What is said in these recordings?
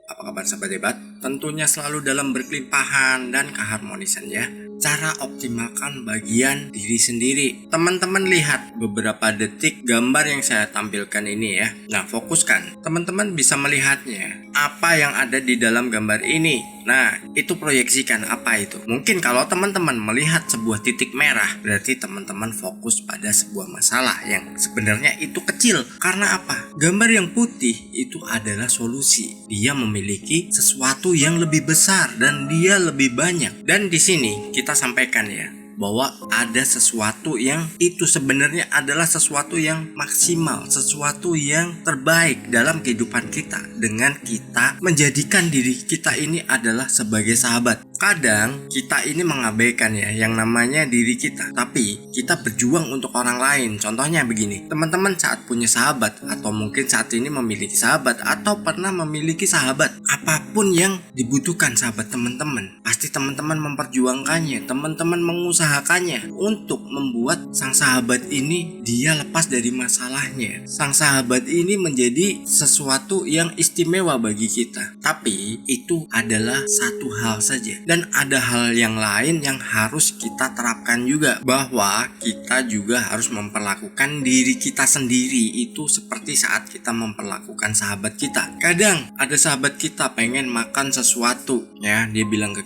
Apa kabar sahabat hebat? Tentunya selalu dalam berkelimpahan dan keharmonisan ya. Cara optimalkan bagian diri sendiri. Teman-teman lihat beberapa detik gambar yang saya tampilkan ini ya. Nah, fokuskan. Teman-teman bisa melihatnya. Apa yang ada di dalam gambar ini? Nah, itu proyeksikan apa itu. Mungkin kalau teman-teman melihat sebuah titik merah, berarti teman-teman fokus pada sebuah masalah yang sebenarnya itu kecil. Karena apa? Gambar yang putih itu adalah solusi. Dia memiliki sesuatu yang lebih besar dan dia lebih banyak. Dan di sini kita sampaikan ya, bahwa ada sesuatu yang itu sebenarnya adalah sesuatu yang maksimal, sesuatu yang terbaik dalam kehidupan kita, dengan kita menjadikan diri kita ini adalah sebagai sahabat. Kadang kita ini mengabaikan ya yang namanya diri kita, tapi kita berjuang untuk orang lain. Contohnya begini, teman-teman saat punya sahabat, atau mungkin saat ini memiliki sahabat, atau pernah memiliki sahabat, apapun yang dibutuhkan sahabat teman-teman, pasti teman-teman memperjuangkannya, teman-teman mengusahakannya untuk membuat sang sahabat ini dia lepas dari masalahnya. Sang sahabat ini menjadi sesuatu yang istimewa bagi kita. Tapi itu adalah satu hal saja. Dan ada hal yang lain yang harus kita terapkan juga, bahwa kita juga harus memperlakukan diri kita sendiri itu seperti saat kita memperlakukan sahabat kita. Kadang ada sahabat kita pengen makan sesuatu ya, dia bilang ke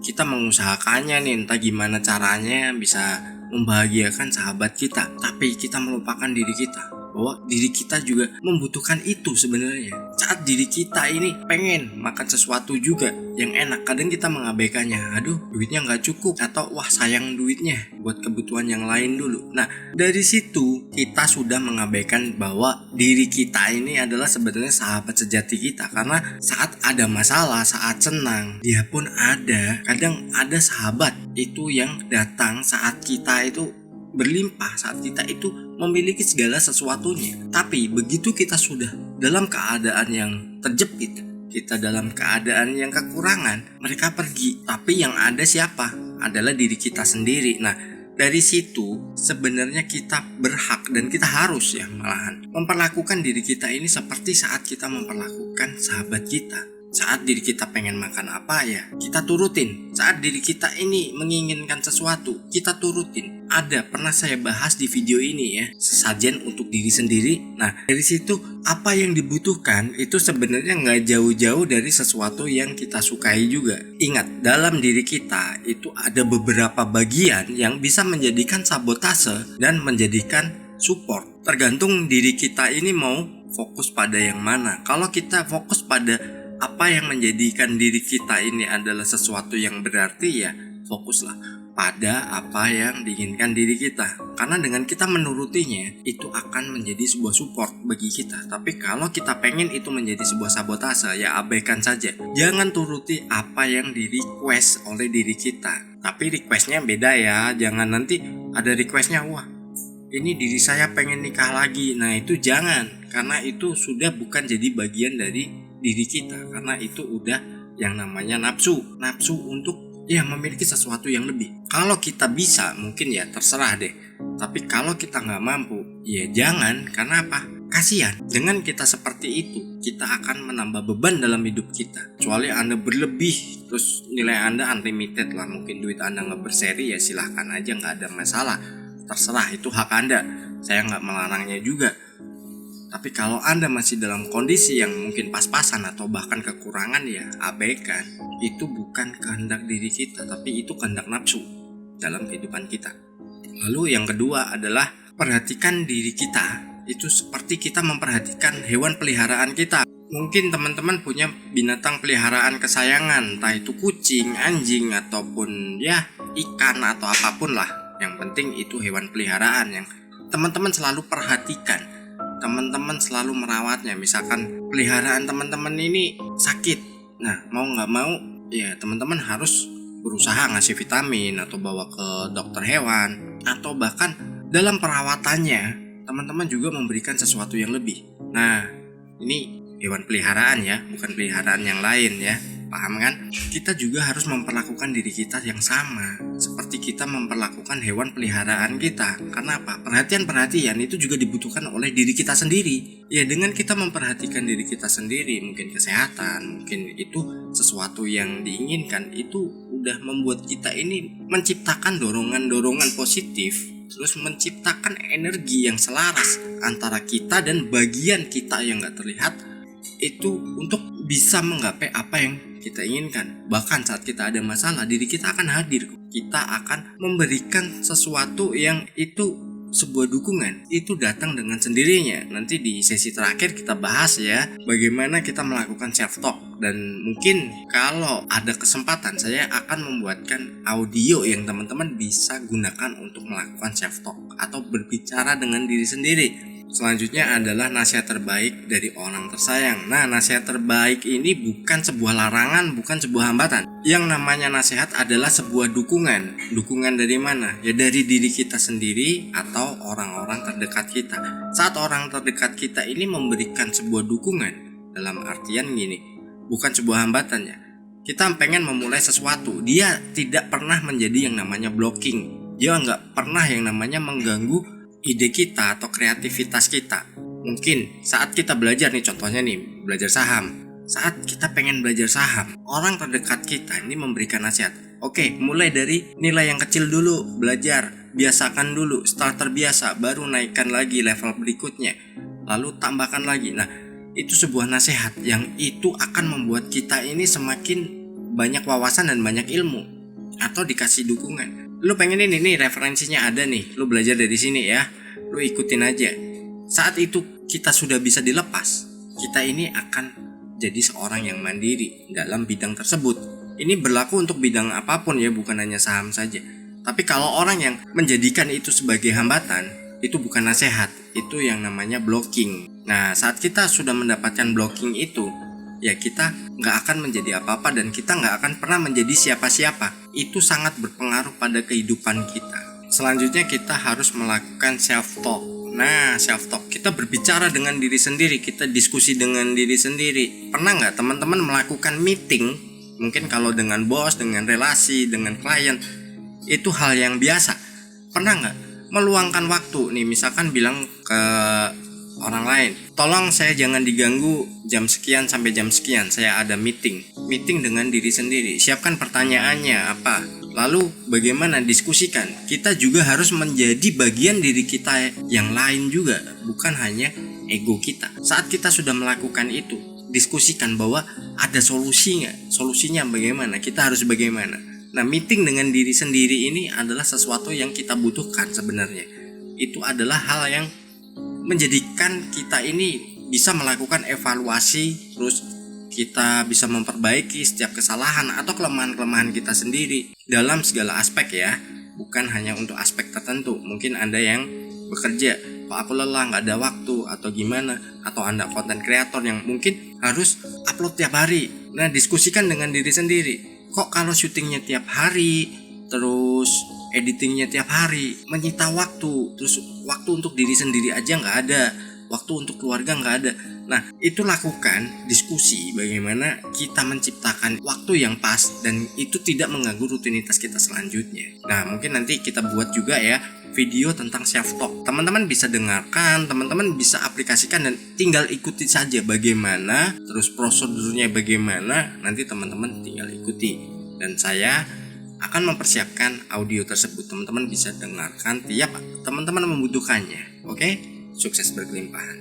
kita mengusahakannya nih, entah gimana caranya bisa membahagiakan sahabat kita, tapi kita melupakan diri kita, bahwa diri kita juga membutuhkan itu sebenarnya. Saat diri kita ini pengen makan sesuatu juga yang enak, kadang kita mengabaikannya. Aduh, duitnya nggak cukup, atau wah sayang duitnya buat kebutuhan yang lain dulu. Nah, dari situ kita sudah mengabaikan bahwa diri kita ini adalah sebenarnya sahabat sejati kita. Karena saat ada masalah, saat senang, dia pun ada. Kadang ada sahabat itu yang datang saat kita itu berlimpah, saat kita itu memiliki segala sesuatunya. Tapi begitu kita sudah dalam keadaan yang terjepit, kita dalam keadaan yang kekurangan, mereka pergi. Tapi yang ada siapa? Adalah diri kita sendiri. Nah, dari situ sebenarnya kita berhak dan kita harus ya malahan memperlakukan diri kita ini seperti saat kita memperlakukan sahabat kita. Saat diri kita pengen makan apa ya, kita turutin. Saat diri kita ini menginginkan sesuatu, kita turutin. Ada, pernah saya bahas di video ini ya, sesajen untuk diri sendiri. Nah, dari situ apa yang dibutuhkan itu sebenarnya nggak jauh-jauh dari sesuatu yang kita sukai juga. Ingat, dalam diri kita itu ada beberapa bagian yang bisa menjadikan sabotase dan menjadikan support. Tergantung diri kita ini mau fokus pada yang mana. Kalau kita fokus pada apa yang menjadikan diri kita ini adalah sesuatu yang berarti, ya fokuslah pada apa yang diinginkan diri kita. Karena dengan kita menurutinya, itu akan menjadi sebuah support bagi kita. Tapi kalau kita pengen itu menjadi sebuah sabotase, ya abaikan saja. Jangan turuti apa yang di request oleh diri kita. Tapi requestnya beda ya. Jangan nanti ada requestnya, wah ini diri saya pengen nikah lagi. Nah itu jangan, karena itu sudah bukan jadi bagian dari diri kita, karena itu udah yang namanya nafsu untuk ya memiliki sesuatu yang lebih. Kalau kita bisa mungkin ya terserah deh, tapi kalau kita nggak mampu ya jangan. Karena apa? Kasihan. Dengan kita seperti itu, kita akan menambah beban dalam hidup kita. Kecuali Anda berlebih, terus nilai Anda unlimited lah, mungkin duit Anda nggak berseri, ya silahkan aja, nggak ada masalah, terserah, itu hak Anda, saya nggak melarangnya juga. Tapi kalau Anda masih dalam kondisi yang mungkin pas-pasan atau bahkan kekurangan, ya abaikan. Itu bukan kehendak diri kita, tapi itu kehendak nafsu dalam kehidupan kita. Lalu yang kedua adalah perhatikan diri kita. Itu seperti kita memperhatikan hewan peliharaan kita. Mungkin teman-teman punya binatang peliharaan kesayangan, entah itu kucing, anjing, ataupun ya ikan atau apapun lah. Yang penting itu hewan peliharaan yang teman-teman selalu perhatikan. Teman-teman selalu merawatnya. Misalkan peliharaan teman-teman ini sakit, nah mau nggak mau ya teman-teman harus berusaha ngasih vitamin atau bawa ke dokter hewan, atau bahkan dalam perawatannya teman-teman juga memberikan sesuatu yang lebih. Nah ini hewan peliharaan ya, bukan peliharaan yang lain ya, paham kan? Kita juga harus memperlakukan diri kita yang sama seperti seperti kita memperlakukan hewan peliharaan kita. Karena apa? Perhatian itu juga dibutuhkan oleh diri kita sendiri. Ya, dengan kita memperhatikan diri kita sendiri, mungkin kesehatan, mungkin itu sesuatu yang diinginkan, itu udah membuat kita ini menciptakan dorongan-dorongan positif, terus menciptakan energi yang selaras antara kita dan bagian kita yang gak terlihat itu untuk bisa menggapai apa yang kita inginkan. Bahkan saat kita ada masalah, diri kita akan hadir. Kita akan memberikan sesuatu yang itu sebuah dukungan. Itu datang dengan sendirinya. Nanti di sesi terakhir kita bahas ya, bagaimana kita melakukan self talk. Dan mungkin kalau ada kesempatan, saya akan membuatkan audio yang teman-teman bisa gunakan untuk melakukan self talk atau berbicara dengan diri sendiri. Selanjutnya adalah nasihat terbaik dari orang tersayang. Nah, nasihat terbaik ini bukan sebuah larangan, bukan sebuah hambatan. Yang namanya nasihat adalah sebuah dukungan. Dukungan dari mana? Ya dari diri kita sendiri atau orang-orang terdekat kita. Saat orang terdekat kita ini memberikan sebuah dukungan, dalam artian gini, bukan sebuah hambatan ya. Kita pengen memulai sesuatu, dia tidak pernah menjadi yang namanya blocking. Dia nggak pernah yang namanya mengganggu ide kita atau kreativitas kita. Mungkin saat kita belajar nih, contohnya nih, belajar saham. Saat kita pengen belajar saham, orang terdekat kita ini memberikan nasihat. Oke, mulai dari nilai yang kecil dulu, belajar, biasakan dulu, starter biasa, baru naikkan lagi level berikutnya, lalu tambahkan lagi. Nah, itu sebuah nasihat yang itu akan membuat kita ini semakin banyak wawasan dan banyak ilmu, atau dikasih dukungan. Lu pengen ini nih, referensinya ada nih, lu belajar dari sini ya, lu ikutin aja. Saat itu kita sudah bisa dilepas, kita ini akan jadi seorang yang mandiri dalam bidang tersebut. Ini berlaku untuk bidang apapun ya, bukan hanya saham saja. Tapi kalau orang yang menjadikan itu sebagai hambatan, itu bukan nasihat, itu yang namanya blocking. Nah, saat kita sudah mendapatkan blocking itu, ya kita nggak akan menjadi apa-apa dan kita nggak akan pernah menjadi siapa-siapa. Itu sangat berpengaruh pada kehidupan kita. Selanjutnya kita harus melakukan self talk. Nah, self talk, kita berbicara dengan diri sendiri, kita diskusi dengan diri sendiri. Pernah nggak teman-teman melakukan meeting? Mungkin kalau dengan bos, dengan relasi, dengan klien, itu hal yang biasa. Pernah nggak meluangkan waktu nih, misalkan bilang ke orang lain, tolong saya jangan diganggu jam sekian sampai jam sekian, saya ada meeting dengan diri sendiri. Siapkan pertanyaannya apa, lalu bagaimana, diskusikan. Kita juga harus menjadi bagian diri kita yang lain juga, bukan hanya ego kita. Saat kita sudah melakukan itu, diskusikan bahwa ada solusinya bagaimana, kita harus bagaimana. Nah, meeting dengan diri sendiri ini adalah sesuatu yang kita butuhkan sebenarnya. Itu adalah hal yang menjadikan kita ini bisa melakukan evaluasi, terus kita bisa memperbaiki setiap kesalahan atau kelemahan-kelemahan kita sendiri dalam segala aspek ya, bukan hanya untuk aspek tertentu. Mungkin Anda yang bekerja, kok aku lelah, nggak ada waktu atau gimana, atau Anda konten kreator yang mungkin harus upload tiap hari. Nah, diskusikan dengan diri sendiri, kok kalau syutingnya tiap hari, terus editingnya tiap hari, menyita waktu, terus waktu untuk diri sendiri aja nggak ada, waktu untuk keluarga nggak ada. Nah, itu lakukan diskusi bagaimana kita menciptakan waktu yang pas dan itu tidak mengganggu rutinitas kita selanjutnya. Nah, mungkin nanti kita buat juga ya video tentang self talk. Teman-teman bisa dengarkan, teman-teman bisa aplikasikan dan tinggal ikuti saja bagaimana, terus prosedurnya bagaimana, nanti teman-teman tinggal ikuti. Dan saya akan mempersiapkan audio tersebut, teman-teman bisa dengarkan tiap teman-teman membutuhkannya. Oke? Sukses berkelimpahan.